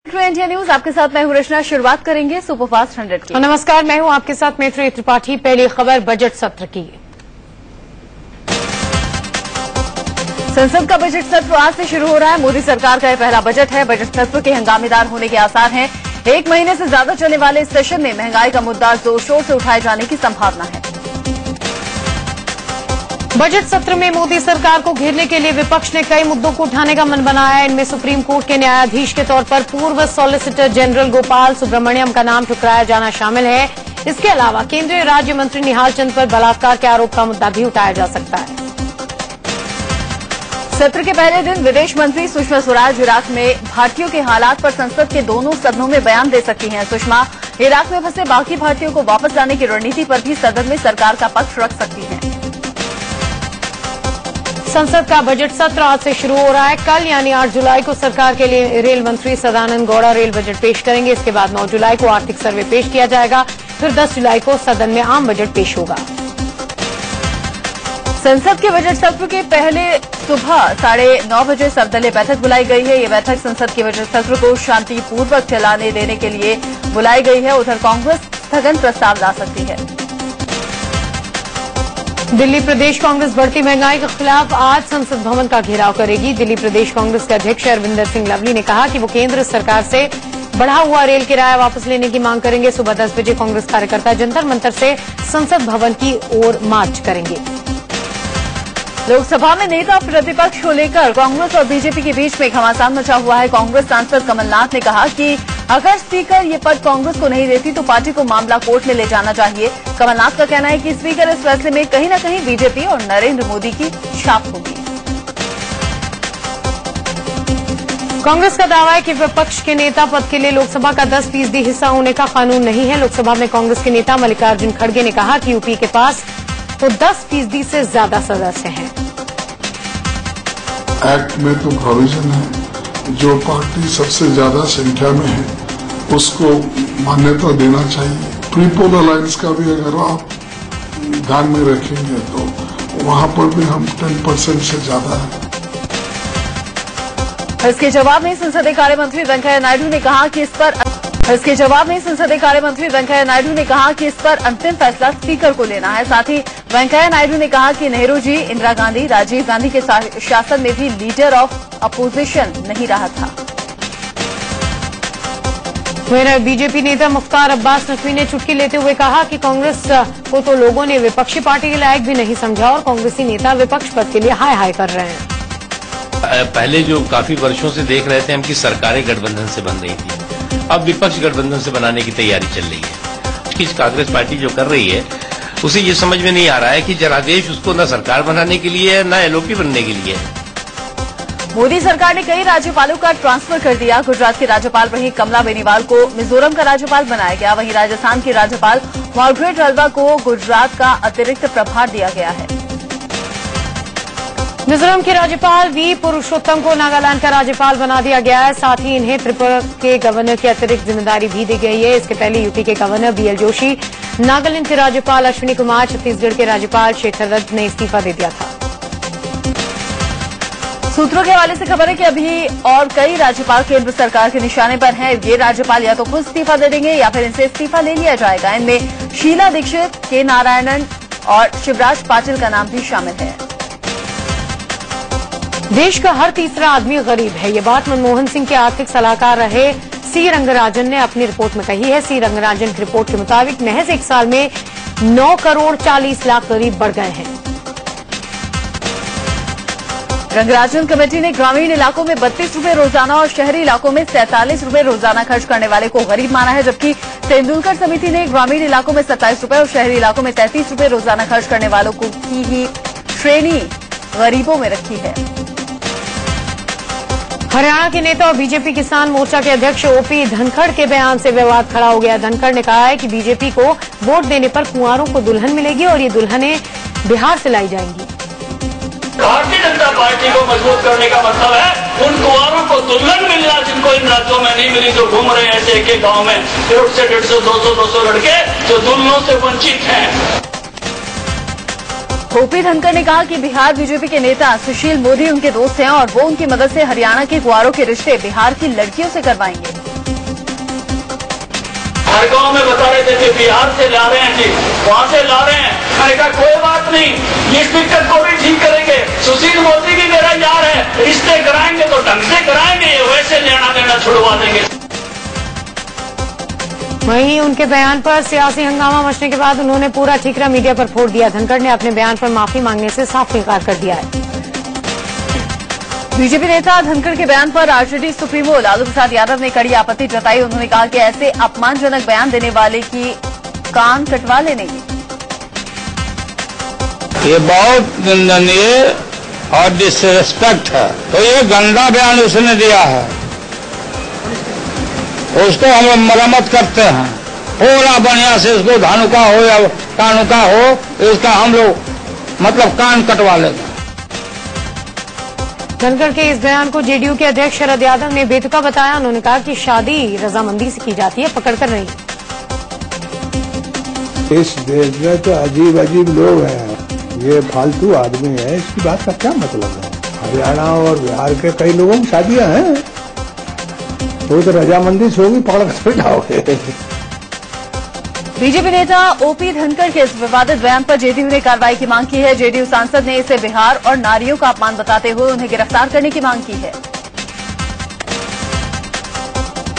India news आपके साथ मैं हूं रचना। शुरुआत करेंगे सुपरफास्ट 100 की। नमस्कार, मैं हूं आपके साथ मैत्री त्रिपाठी। पहली खबर बजट सत्र की। संसद का बजट सत्र आज से शुरू हो रहा है। मोदी सरकार का यह पहला बजट है। बजट सत्र के हंगामेदार होने के आसार हैं। एक महीने से ज्यादा चलने वाले इस सेशन में महंगाई का मुद्दा जोर शोर से उठाए जाने की संभावना है। बजट सत्र में मोदी सरकार को घेरने के लिए विपक्ष ने कई मुद्दों को उठाने का मन बनाया है। इनमें सुप्रीम कोर्ट के न्यायाधीश के तौर पर पूर्व सॉलिसिटर जनरल गोपाल सुब्रमण्यम का नाम ठुकराया जाना शामिल है। इसके अलावा केंद्रीय राज्य मंत्री निहाल चंद पर बलात्कार के आरोप का मुद्दा भी उठाया जा सकता है। सत्र के पहले दिन विदेश मंत्री सुषमा स्वराज इराक में भारतीयों के हालात पर संसद के दोनों सदनों में बयान दे सकती हैं। सुषमा इराक में फंसे बाकी भारतीयों को वापस लाने की रणनीति पर भी सदन में सरकार का पक्ष रख सकती हैं। संसद का बजट सत्र आज से शुरू हो रहा है। कल यानी 8 जुलाई को सरकार के लिए रेल मंत्री सदानंद गौड़ा रेल बजट पेश करेंगे। इसके बाद 9 जुलाई को आर्थिक सर्वे पेश किया जाएगा। फिर 10 जुलाई को सदन में आम बजट पेश होगा। संसद के बजट सत्र के पहले सुबह 9:30 बजे सर्वदलीय बैठक बुलाई गई है। ये बैठक संसद के बजट सत्र को शांतिपूर्वक चलाने देने के लिए बुलाई गई है। उधर कांग्रेस स्थगन प्रस्ताव ला सकती है। दिल्ली प्रदेश कांग्रेस बढ़ती महंगाई के खिलाफ आज संसद भवन का घेराव करेगी। दिल्ली प्रदेश कांग्रेस के अध्यक्ष अरविंदर सिंह लवली ने कहा कि वो केंद्र सरकार से बढ़ा हुआ रेल किराया वापस लेने की मांग करेंगे। सुबह 10 बजे कांग्रेस कार्यकर्ता जंतर मंतर से संसद भवन की ओर मार्च करेंगे। लोकसभा में नेता प्रतिपक्ष को लेकर कांग्रेस और बीजेपी के बीच में घमासान मचा हुआ है। कांग्रेस सांसद कमलनाथ ने कहा कि अगर स्पीकर ये पद कांग्रेस को नहीं देती तो पार्टी को मामला कोर्ट में ले जाना चाहिए। कमलनाथ का कहना है कि स्पीकर इस फैसले में कहीं न कहीं बीजेपी और नरेंद्र मोदी की छाप होगी। कांग्रेस का दावा है कि विपक्ष के नेता पद के लिए लोकसभा का 10% हिस्सा होने का कानून नहीं है। लोकसभा में कांग्रेस के नेता मल्लिकार्जुन खड़गे ने कहा कि यूपी के पास तो 10% से ज्यादा सदस्य हैं। एक्ट में तो प्रोविजन है जो पार्टी सबसे ज्यादा संख्या में है उसको मान्यता देना चाहिए। ट्रिपल अलायंस का भी अगर आप ध्यान में रखेंगे तो वहां पर भी हम 10% से ज्यादा है। इसके जवाब में संसदीय कार्य मंत्री वेंकैया नायडू ने कहा कि इस पर अंतिम फैसला स्पीकर को लेना है। साथ ही वेंकैया नायडू ने कहा कि नेहरू जी, इंदिरा गांधी, राजीव गांधी के शासन में भी लीडर ऑफ अपोजिशन नहीं रहा था। वहीं बीजेपी नेता मुख्तार अब्बास नकवी ने चुटकी लेते हुए कहा कि कांग्रेस को तो लोगों ने विपक्षी पार्टी के लायक भी नहीं समझा और कांग्रेसी नेता विपक्ष पद के लिए हाय हाय कर रहे हैं। पहले जो काफी वर्षों से देख रहे थे हम कि सरकारें गठबंधन से बन रही थी, अब विपक्ष गठबंधन से बनाने की तैयारी चल रही है। उसकी कांग्रेस पार्टी जो कर रही है उसे ये समझ में नहीं आ रहा है कि जनादेश उसको न सरकार बनाने के लिए है न एलओपी बनने के लिए है। मोदी सरकार ने कई राज्यपालों का ट्रांसफर कर दिया। गुजरात के राज्यपाल रही कमला बेनीवाल को मिजोरम का राज्यपाल बनाया गया। वहीं राजस्थान के राज्यपाल मार्गरेट हल्वा को गुजरात का अतिरिक्त प्रभार दिया गया है। मिजोरम के राज्यपाल वी पुरुषोत्तम को नागालैंड का राज्यपाल बना दिया गया है। साथ ही इन्हें त्रिपुरा के गवर्नर की अतिरिक्त जिम्मेदारी भी दी गई है। इसके पहले यूपी के गवर्नर बीएल जोशी, नागालैंड के राज्यपाल अश्विनी कुमार, छत्तीसगढ़ के राज्यपाल शेखर दत्त ने इस्तीफा दे दिया था। सूत्रों के हवाले से खबर है कि अभी और कई राज्यपाल केंद्र सरकार के निशाने पर हैं। ये राज्यपाल या तो खुद इस्तीफा दे देंगे या फिर इनसे इस्तीफा ले लिया जाएगा। इनमें शीला दीक्षित, के नारायणन और शिवराज पाटिल का नाम भी शामिल है। देश का हर तीसरा आदमी गरीब है। ये बात मनमोहन सिंह के आर्थिक सलाहकार रहे सी रंगराजन ने अपनी रिपोर्ट में कही है। सी रंगराजन की रिपोर्ट के मुताबिक महज 1 साल में 9 करोड़ 40 लाख गरीब बढ़ गए हैं। रंगराजन कमेटी ने ग्रामीण इलाकों में 32 रुपए रोजाना और शहरी इलाकों में 47 रुपए रोजाना खर्च करने वाले को गरीब माना है, जबकि तेंदुलकर समिति ने ग्रामीण इलाकों में 27 रुपए और शहरी इलाकों में 33 रुपए रोजाना खर्च करने वालों को की ही श्रेणी गरीबों में रखी है। हरियाणा के नेता और बीजेपी किसान मोर्चा के अध्यक्ष ओपी धनखड़ के बयान से विवाद खड़ा हो गया। धनखड़ ने कहा है कि बीजेपी को वोट देने पर कुंवारों को दुल्हन मिलेगी और ये दुल्हनें बिहार से लाई जाएंगी। भारतीय जनता पार्टी को मजबूत करने का मतलब है उन कुंवारों को दुल्हन मिलना जिनको इन राज्यों में नहीं मिली, जो घूम रहे हैं ऐसे एक गांव में 150 से 150, 200 लड़के जो दुल्हनों से वंचित हैं। ओपी धनखड़ ने कहा कि बिहार बीजेपी के नेता सुशील मोदी उनके दोस्त हैं और वो उनकी मदद से हरियाणा के कुंवारों के रिश्ते बिहार की लड़कियों से करवाएंगे। हर गांव में बता रहे थे कि बिहार से ला रहे हैं जी, वहां से ला रहे हैं। मैंने कहा कोई बात नहीं, इस दिक्कत को भी ठीक करेंगे। सुशील मोदी की मेरा यार है, रिश्ते कराएंगे तो ढंग से कराएंगे, वैसे लेना देना छुड़वा देंगे। वहीं उनके बयान पर सियासी हंगामा मचने के बाद उन्होंने पूरा ठीकरा मीडिया पर फोड़ दिया। धनखड़ ने अपने बयान पर माफी मांगने से साफ इनकार कर दिया है। बीजेपी नेता धनखड़ के बयान पर आरजेडी सुप्रीमो लालू प्रसाद यादव ने कड़ी आपत्ति जताई। उन्होंने कहा कि ऐसे अपमानजनक बयान देने वाले की कान कटवा लेने की। ये बहुत निंदनीय और डिसरेस्पेक्ट है। तो ये गंदा बयान उसने दिया है, उसको हम लोग मरम्मत करते हैं पूरा बढ़िया से। उसको धानुका हो या कानुका हो, इसका हम लोग मतलब कान कटवा लेंगे। धनखड़ के इस बयान को जेडीयू के अध्यक्ष शरद यादव ने बेतुका बताया। उन्होंने कहा कि शादी रजामंदी से की जाती है, पकड़कर नहीं। इस देश में तो अजीब अजीब लोग हैं, ये फालतू आदमी है, इसकी बात का क्या मतलब है। हरियाणा और बिहार के कई लोगों की शादियां हैं, वो तो रजामंदी से होगी, पकड़ कर जाओगे। बीजेपी नेता ओपी धनखड़ के इस विवादित बयान पर जेडीयू ने कार्रवाई की मांग की है। जेडीयू सांसद ने इसे बिहार और नारियों का अपमान बताते हुए उन्हें गिरफ्तार करने की मांग की है।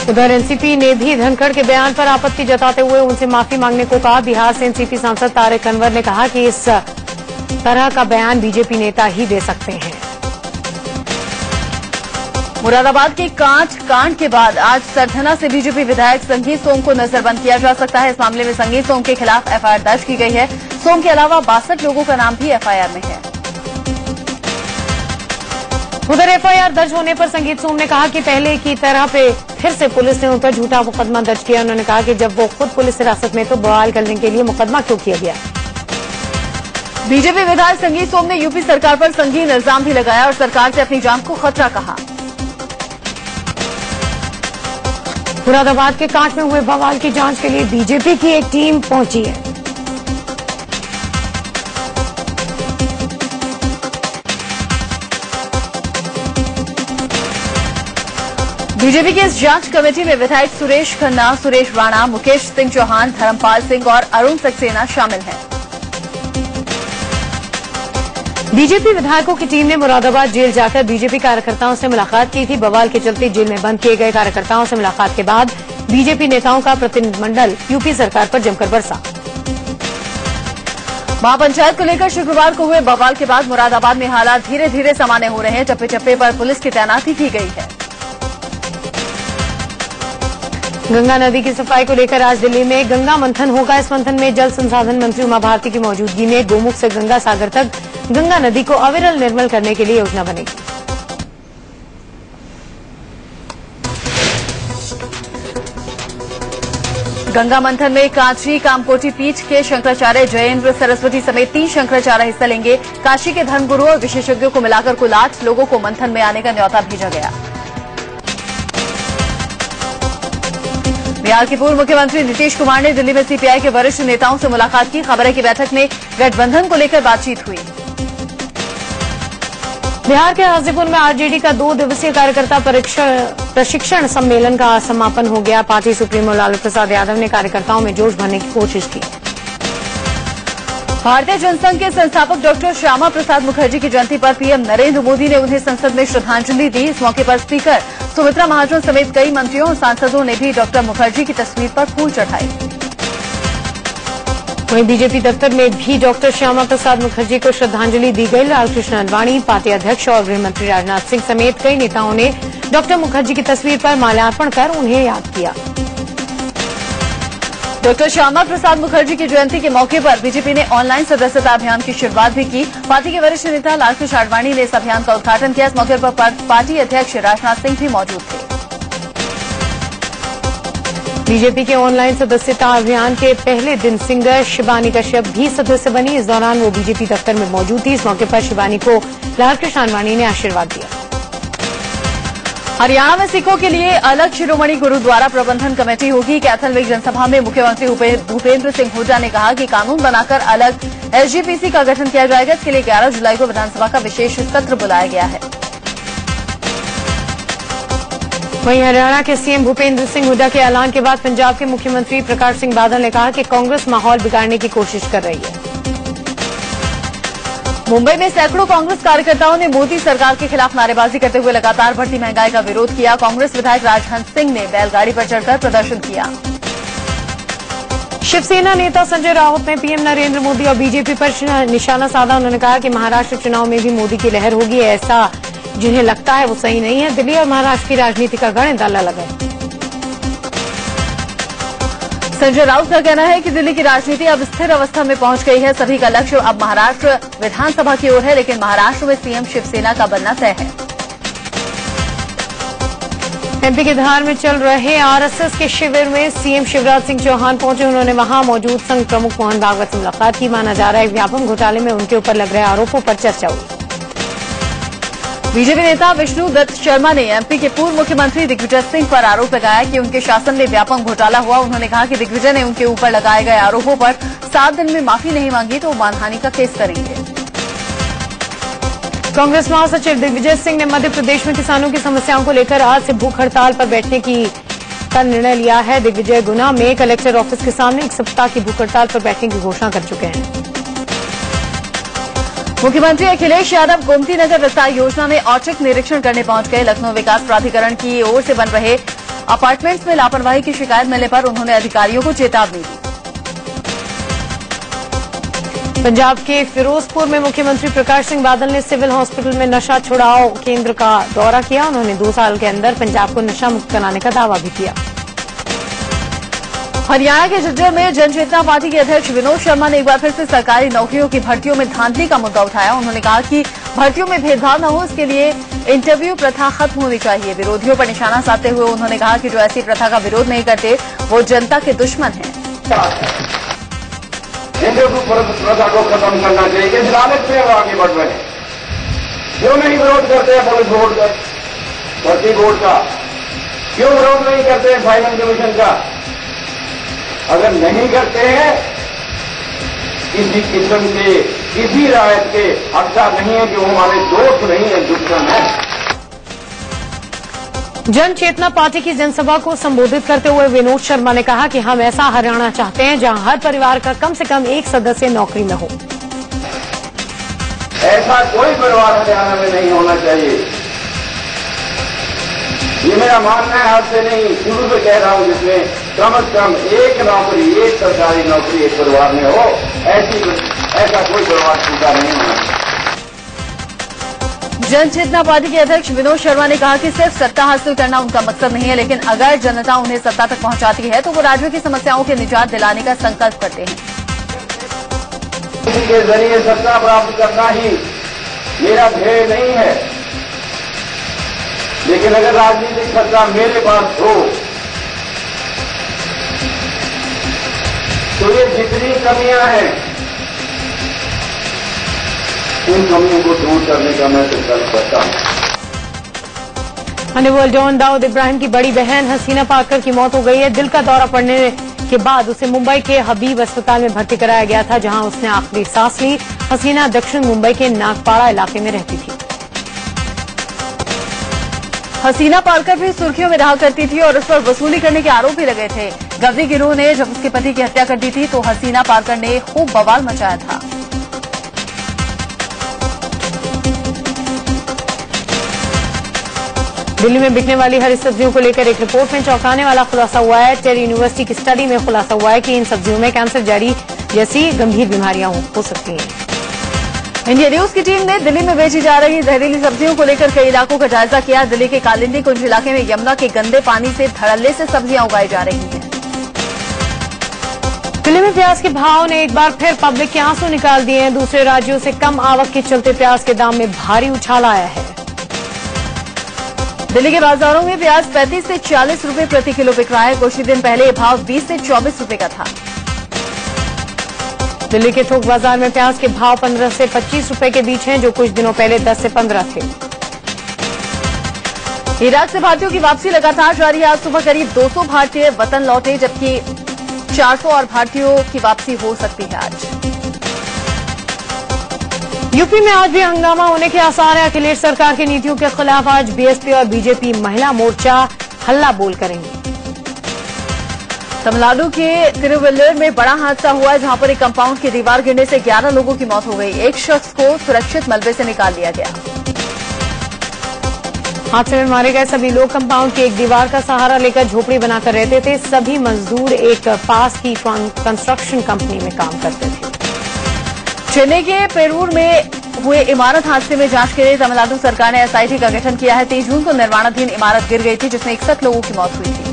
उधर एनसीपी ने भी धनखड़ के बयान पर आपत्ति जताते हुए उनसे माफी मांगने को कहा। बिहार से एनसीपी सांसद तारिक अनवर ने कहा कि इस तरह का बयान बीजेपी नेता ही दे सकते हैं। मुरादाबाद के कांच कांड के बाद आज सरधना से बीजेपी विधायक संगीत सोम को नजरबंद किया जा सकता है। इस मामले में संगीत सोम के खिलाफ एफआईआर दर्ज की गई है। सोम के अलावा 62 लोगों का नाम भी एफआईआर में है। उधर एफआईआर दर्ज होने पर संगीत सोम ने कहा कि पहले की तरह पे फिर से पुलिस ने उन पर झूठा मुकदमा दर्ज किया। उन्होंने कहा कि जब वो खुद पुलिस हिरासत में तो बवाल करने के लिए मुकदमा क्यों किया गया। बीजेपी विधायक संगीत सोम ने यूपी सरकार पर संगीन इल्जाम भी लगाया और सरकार से अपनी जान को खतरा कहा। मुरादाबाद के कांच में हुए बवाल की जांच के लिए बीजेपी की एक टीम पहुंची है। बीजेपी की इस जांच कमेटी में विधायक सुरेश खन्ना, सुरेश राणा, मुकेश सिंह चौहान, धर्मपाल सिंह और अरुण सक्सेना शामिल हैं। बीजेपी विधायकों की टीम ने मुरादाबाद जेल जाकर बीजेपी कार्यकर्ताओं से मुलाकात की थी। बवाल के चलते जेल में बंद किए गए कार्यकर्ताओं से मुलाकात के बाद बीजेपी नेताओं का प्रतिनिधिमंडल यूपी सरकार पर जमकर बरसा। महापंचायत को लेकर शुक्रवार को हुए बवाल के बाद मुरादाबाद में हालात धीरे धीरे सामान्य हो रहे हैं। चप्पे चप्पे पर पुलिस की तैनाती की गई है। गंगा नदी की सफाई को लेकर आज दिल्ली में गंगा मंथन होगा। इस मंथन में जल संसाधन मंत्री उमा भारती की मौजूदगी में गोमुख से गंगा सागर तक गंगा नदी को अविरल निर्मल करने के लिए योजना बनेगी। गंगा मंथन में कांची कामकोटी पीठ के शंकराचार्य जयेंद्र सरस्वती समेत 3 शंकराचार्य हिस्सा लेंगे। काशी के धर्मगुरु और विशेषज्ञों को मिलाकर कुल 8 लोगों को मंथन में आने का न्यौता भेजा गया। बिहार के पूर्व मुख्यमंत्री नीतीश कुमार ने दिल्ली में सीपीआई के वरिष्ठ नेताओं से मुलाकात की। खबर है कि बैठक में गठबंधन को लेकर बातचीत हुई। बिहार के हाजीपुर में आरजेडी का 2 दिवसीय कार्यकर्ता प्रशिक्षण सम्मेलन का समापन हो गया। पार्टी सुप्रीमो लालू प्रसाद यादव ने कार्यकर्ताओं में जोश भरने की कोशिश की। भारतीय जनसंघ के संस्थापक डॉक्टर श्यामा प्रसाद मुखर्जी की जयंती पर पीएम नरेंद्र मोदी ने उन्हें संसद में श्रद्धांजलि दी। इस मौके पर स्पीकर सुमित्रा महाजन समेत कई मंत्रियों और सांसदों ने भी डॉक्टर मुखर्जी की तस्वीर पर फूल चढ़ाए। वहीं बीजेपी दफ्तर में भी डॉक्टर श्यामा प्रसाद मुखर्जी को श्रद्धांजलि दी गई। लालकृष्ण आडवाणी, पार्टी अध्यक्ष और गृह मंत्री राजनाथ सिंह समेत कई नेताओं ने डॉक्टर मुखर्जी की तस्वीर पर माल्यार्पण कर उन्हें याद किया। डॉक्टर श्यामा प्रसाद मुखर्जी की जयंती के मौके पर बीजेपी ने ऑनलाइन सदस्यता अभियान की शुरुआत भी की। पार्टी के वरिष्ठ नेता लालकृष्ण आडवाणी ने इस अभियान का उद्घाटन किया। इस मौके पर पार्टी अध्यक्ष राजनाथ सिंह भी मौजूद थे। बीजेपी के ऑनलाइन सदस्यता अभियान के पहले दिन सिंगर शिवानी कश्यप भी सदस्य बनी। इस दौरान वो बीजेपी दफ्तर में मौजूद थी। इस मौके पर शिवानी को लालकृष्ण आडवाणी ने आशीर्वाद दिया। हरियाणा में सिखों के लिए अलग शिरोमणि गुरुद्वारा प्रबंधन कमेटी होगी। कैथल जनसभा में मुख्यमंत्री भूपेंद्र सिंह हुड्डा ने कहा कि कानून बनाकर अलग एसजीपीसी का गठन किया जाएगा। इसके लिए 11 जुलाई को विधानसभा का विशेष सत्र बुलाया गया है। वहीं हरियाणा के सीएम भूपेंद्र सिंह हुड्डा के ऐलान के बाद पंजाब के मुख्यमंत्री प्रकाश सिंह बादल ने कहा कि कांग्रेस माहौल बिगाड़ने की कोशिश कर रही है। मुंबई में सैकड़ों कांग्रेस कार्यकर्ताओं ने मोदी सरकार के खिलाफ नारेबाजी करते हुए लगातार बढ़ती महंगाई का विरोध किया। कांग्रेस विधायक राजहंस सिंह ने बैलगाड़ी पर चढ़कर प्रदर्शन किया। शिवसेना नेता संजय राउत ने पीएम नरेंद्र मोदी और बीजेपी पर निशाना साधा। उन्होंने कहा कि महाराष्ट्र चुनाव में भी मोदी की लहर होगी। ऐसा जिन्हें लगता है वो सही नहीं है। दिल्ली और महाराष्ट्र की राजनीति का गणित अलग है। संजय राउत का कहना है कि दिल्ली की राजनीति अब स्थिर अवस्था में पहुंच गई है। सभी का लक्ष्य अब महाराष्ट्र विधानसभा की ओर है, लेकिन महाराष्ट्र में सीएम शिवसेना का बनना तय है। एमपी के धार में चल रहे आरएसएस के शिविर में सीएम शिवराज सिंह चौहान पहुंचे। उन्होंने वहां मौजूद संघ प्रमुख मोहन भागवत से मुलाकात की। माना जा रहा है व्यापम घोटाले में उनके ऊपर लग रहे आरोपों पर चर्चा हुई। बीजेपी नेता विष्णु दत्त शर्मा ने एमपी के पूर्व मुख्यमंत्री दिग्विजय सिंह पर आरोप लगाया कि उनके शासन में व्यापक घोटाला हुआ। उन्होंने कहा कि दिग्विजय ने उनके ऊपर लगाए गए आरोपों पर 7 दिन में माफी नहीं मांगी तो मानहानि का केस करेंगे। कांग्रेस महासचिव दिग्विजय सिंह ने मध्य प्रदेश में किसानों की समस्याओं को लेकर आज से भूख हड़ताल पर बैठने का निर्णय लिया है। दिग्विजय गुना में कलेक्टर ऑफिस के सामने 1 सप्ताह की भूख हड़ताल पर बैठने की घोषणा कर चुके हैं। मुख्यमंत्री अखिलेश यादव गोमती नगर विस्तार योजना में औचक निरीक्षण करने पहुंच गए। लखनऊ विकास प्राधिकरण की ओर से बन रहे अपार्टमेंट्स में लापरवाही की शिकायत मिलने पर उन्होंने अधिकारियों को चेतावनी दी। पंजाब के फिरोजपुर में मुख्यमंत्री प्रकाश सिंह बादल ने सिविल हॉस्पिटल में नशा छुड़ाओ केंद्र का दौरा किया। उन्होंने 2 साल के अंदर पंजाब को नशा मुक्त कराने का दावा भी किया। हरियाणा के झज्जर में जनचेतना पार्टी के अध्यक्ष विनोद शर्मा ने एक बार फिर से सरकारी नौकरियों की भर्तियों में धांधली का मुद्दा उठाया। उन्होंने कहा कि भर्तियों में भेदभाव न हो, इसके लिए इंटरव्यू प्रथा खत्म होनी चाहिए। विरोधियों पर निशाना साधते हुए उन्होंने कहा कि जो ऐसी प्रथा का विरोध नहीं करते वो जनता के दुश्मन हैं। इंटरव्यू प्रथा को खत्म करना चाहिए। किस लालच में वो आगे बढ़ रहे हैं? क्यों नहीं विरोध करते हैं पुलिस बोर्ड का, भर्ती बोर्ड का? क्यों विरोध नहीं करते हैं फाइनेंस कमीशन का? अगर नहीं करते हैं, किसी किस्म के किसी रायत के हकदार नहीं है कि वो हमारे दोस्त नहीं है, दुश्मन है। जन चेतना पार्टी की जनसभा को संबोधित करते हुए विनोद शर्मा ने कहा कि हम ऐसा हरियाणा चाहते हैं जहां हर परिवार का कम से कम एक सदस्य नौकरी में हो। ऐसा कोई परिवार हरियाणा में नहीं होना चाहिए। ये मेरा मानना है, आज से नहीं, शुरू से कह रहा हूं, जिसमें कम से कम एक नौकरी, एक सरकारी नौकरी एक परिवार में हो। ऐसा कोई परिवार छूटा नहीं होना। जन चेतना पार्टी के अध्यक्ष विनोद शर्मा ने कहा कि सिर्फ सत्ता हासिल करना उनका मकसद नहीं है, लेकिन अगर जनता उन्हें सत्ता तक पहुंचाती है तो वो राज्य की समस्याओं के निजात दिलाने का संकल्प करते हैं। के जरिए सत्ता प्राप्त करना ही मेरा ध्येय नहीं है, लेकिन अगर राजनीतिक सत्ता मेरे पास हो तो ये जितनी कमियां हैं उन कमियों को दूर करने का मैं संकल्प करता हूं। हनीवर्ल्ड डॉन दाऊद इब्राहिम की बड़ी बहन हसीना पारकर की मौत हो गई है। दिल का दौरा पड़ने के बाद उसे मुंबई के हबीब अस्पताल में भर्ती कराया गया था, जहां उसने आखिरी सांस ली। हसीना दक्षिण मुंबई के नागपाड़ा इलाके में रहती थी। हसीना पारकर भी सुर्खियों में रहा करती थी और उस पर वसूली करने के आरोप भी लगे थे। गवरी गिरोह ने जब उसके पति की हत्या कर दी थी तो हसीना पारकर ने खूब बवाल मचाया था। दिल्ली में बिकने वाली हरी सब्जियों को लेकर एक रिपोर्ट में चौंकाने वाला खुलासा हुआ है। टेरी यूनिवर्सिटी की स्टडी में खुलासा हुआ है कि इन सब्जियों में कैंसर जैसी गंभीर बीमारियां हो सकती हैं। इंडिया न्यूज की टीम ने दिल्ली में बेची जा रही जहरीली सब्जियों को लेकर कई इलाकों का जायजा किया। दिल्ली के कालिंदी कुंज इलाके में यमुना के गंदे पानी से धड़ल्ले से सब्जियां उगाई जा रही हैं। दिल्ली में प्याज के भाव ने एक बार फिर पब्लिक के आंसू निकाल दिए हैं। दूसरे राज्यों से कम आवक के चलते प्याज के दाम में भारी उछाल आया है। दिल्ली के बाजारों में प्याज 35 से 40 रुपए प्रति किलो बिक रहा है। कुछ ही दिन पहले ये भाव 20 से 24 रुपए का था। दिल्ली के थोक बाजार में प्याज के भाव 15 से 25 रुपए के बीच हैं, जो कुछ दिनों पहले 10 से 15 थे। इराक से भारतीयों की वापसी लगातार जारी है। आज सुबह करीब 200 भारतीय वतन लौटे, जबकि 400 और भारतीयों की वापसी हो सकती है आज। यूपी में आज भी हंगामा होने के आसार है। अखिलेश सरकार की नीतियों के खिलाफ आज बीएसपी और बीजेपी महिला मोर्चा हल्ला बोल करेंगी। तमिलनाडु के तिरुवल्लुर में बड़ा हादसा हुआ है, जहां पर एक कंपाउंड की दीवार गिरने से 11 लोगों की मौत हो गई। एक शख्स को सुरक्षित मलबे से निकाल लिया गया। हादसे में मारे गए सभी लोग कंपाउंड की एक दीवार का सहारा लेकर झोपड़ी बनाकर रहते थे। सभी मजदूर एक पास की कंस्ट्रक्शन कंपनी में काम करते थे। चेन्नई के पेरूर में हुए इमारत हादसे में जांच के लिए तमिलनाडु सरकार ने एसआईटी का गठन किया है। 3 जून को निर्माणाधीन इमारत गिर गई थी, जिसमें 61 लोगों की मौत हुई थी।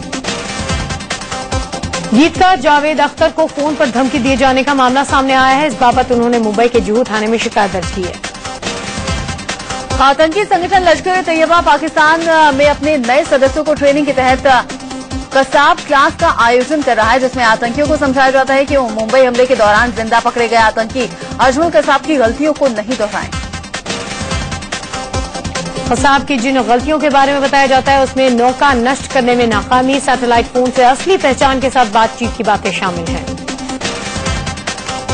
गीतकार जावेद अख्तर को फोन पर धमकी दिए जाने का मामला सामने आया है। इस बाबत उन्होंने मुंबई के जुहू थाने में शिकायत दर्ज की है। आतंकी संगठन लश्कर-ए-तैयबा पाकिस्तान में अपने नए सदस्यों को ट्रेनिंग के तहत कसाब क्लास का आयोजन कर रहा है, जिसमें आतंकियों को समझाया जाता है कि वो मुंबई हमले के दौरान जिंदा पकड़े गए आतंकी अजमल कसाब की गलतियों को नहीं दोहराएं। कसाब की जिन गलतियों के बारे में बताया जाता है उसमें नौका नष्ट करने में नाकामी, सैटेलाइट फोन से असली पहचान के साथ बातचीत की बातें शामिल हैं।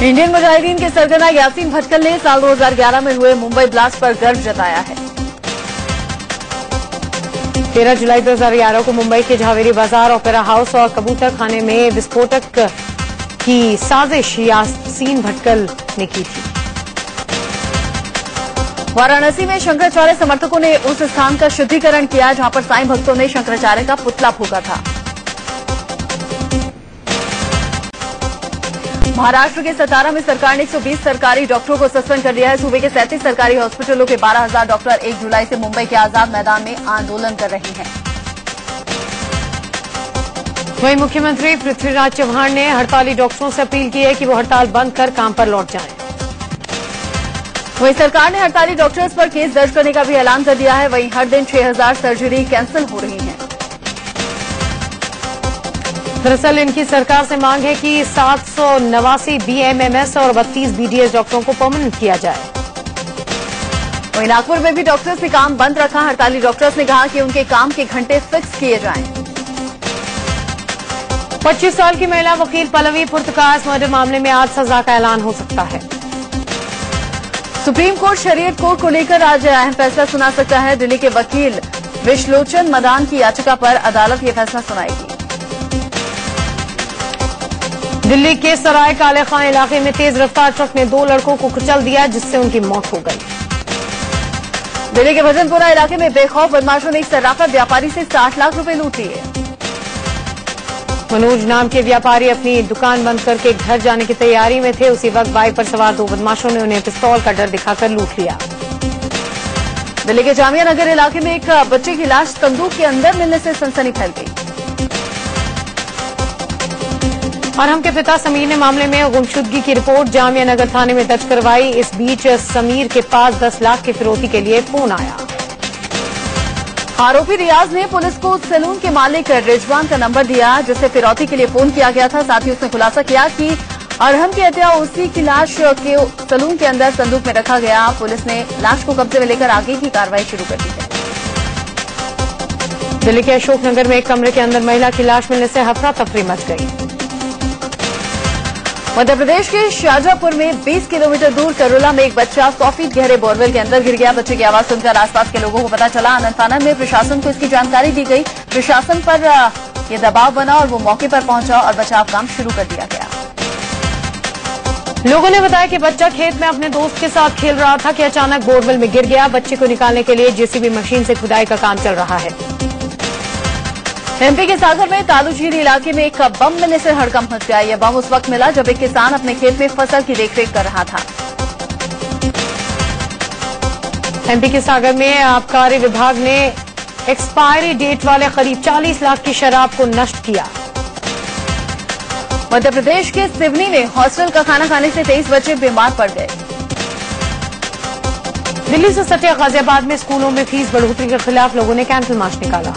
इंडियन मुजाहिदीन के सरगना यासीन भटकल ने साल 2011 में हुए मुंबई ब्लास्ट पर गर्व जताया है। 13 जुलाई 2011 को मुंबई के झावेरी बाजार, ओपेरा हाउस और कबूतर खाने में विस्फोटक की साजिश यासीन भटकल ने की थी। वाराणसी में शंकराचार्य समर्थकों ने उस स्थान का शुद्धिकरण किया जहां पर साईं भक्तों ने शंकराचार्य का पुतला फूंका था। महाराष्ट्र के सतारा में सरकार ने 120 सरकारी डॉक्टरों को सस्पेंड कर दिया है। सूबे के 37 सरकारी हॉस्पिटलों के 12,000 डॉक्टर 1 जुलाई से मुंबई के आजाद मैदान में आंदोलन कर रहे हैं। वहीं मुख्यमंत्री पृथ्वीराज चव्हाण ने हड़ताली डॉक्टरों से अपील की है कि वो हड़ताल बंद कर काम पर लौट जाएं। वहीं सरकार ने हड़ताली डॉक्टर्स पर केस दर्ज करने का भी ऐलान कर दिया है। वहीं हर दिन 6,000 सर्जरी कैंसिल हो रही हैं। दरअसल इनकी सरकार से मांग है कि 789 बीएमएमएस और 32 बीडीएस डॉक्टरों को परमानेंट किया जाए। वहीं नागपुर में भी डॉक्टर्स ने काम बंद रखा। हड़ताली डॉक्टर्स ने कहा कि उनके काम के घंटे फिक्स किए जाएं। 25 साल की महिला वकील पल्लवी पुर्तकास मर्डर मामले में आज सजा का ऐलान हो सकता है। सुप्रीम कोर्ट शरीयत कोड को लेकर आज अहम फैसला सुना सकता है। दिल्ली के वकील विश्लोचन मदान की याचिका पर अदालत ये फैसला सुनाएगी। दिल्ली के सराय काले खान इलाके में तेज रफ्तार ट्रक ने 2 लड़कों को कुचल दिया, जिससे उनकी मौत हो गई। दिल्ली के भजनपुरा इलाके में बेखौफ बदमाशों ने एक सर्राफा व्यापारी से 60 लाख रुपए लूट लिए। मनोज नाम के व्यापारी अपनी दुकान बंद करके घर जाने की तैयारी में थे। उसी वक्त बाइक पर सवार 2 बदमाशों ने उन्हें पिस्तौल का डर दिखाकर लूट लिया। दिल्ली के जामिया नगर इलाके में एक बच्चे की लाश संदूक के अंदर मिलने से सनसनी फैल गई। अरहम के पिता समीर ने मामले में गुमशुदगी की रिपोर्ट जामिया नगर थाने में दर्ज करवाई। इस बीच समीर के पास 10 लाख की फिरौती के लिए फोन आया। आरोपी रियाज ने पुलिस को सैलून के मालिक रिजवान का नंबर दिया, जिससे फिरौती के लिए फोन किया गया था। साथ ही उसने खुलासा किया कि अरहम की हत्या उसी की लाश के सैलून के अंदर संदूक में रखा गया। पुलिस ने लाश को कब्जे में लेकर आगे की कार्रवाई शुरू कर दी है। दिल्ली के अशोकनगर में एक कमरे के अंदर महिला की लाश मिलने से हफरा तफरी मच गई। मध्य प्रदेश के शाजापुर में 20 किलोमीटर दूर करोला में एक बच्चा 100 फीट गहरे बोरवेल के अंदर गिर गया। बच्चे की आवाज सुनकर आसपास के लोगों को पता चला। आनंद में प्रशासन को इसकी जानकारी दी गई। प्रशासन पर यह दबाव बना और वो मौके पर पहुंचा और बचाव काम शुरू कर दिया गया। लोगों ने बताया कि बच्चा खेत में अपने दोस्त के साथ खेल रहा था कि अचानक बोरवेल में गिर गया। बच्चे को निकालने के लिए जेसीबी मशीन से खुदाई का काम चल रहा है। एमपी के सागर में तालूझील इलाके में एक बम मिलने से हड़कंप मच गया। यह बम उस वक्त मिला जब एक किसान अपने खेत में फसल की देखरेख कर रहा था। एमपी के सागर में आबकारी विभाग ने एक्सपायरी डेट वाले करीब 40 लाख की शराब को नष्ट किया। मध्य प्रदेश के सिवनी में हॉस्टल का खाना खाने से 23 बच्चे बीमार पड़ गए। दिल्ली से सटे गाजियाबाद में स्कूलों में फीस बढ़ोतरी के खिलाफ लोगों ने कैंडल मार्च निकाला।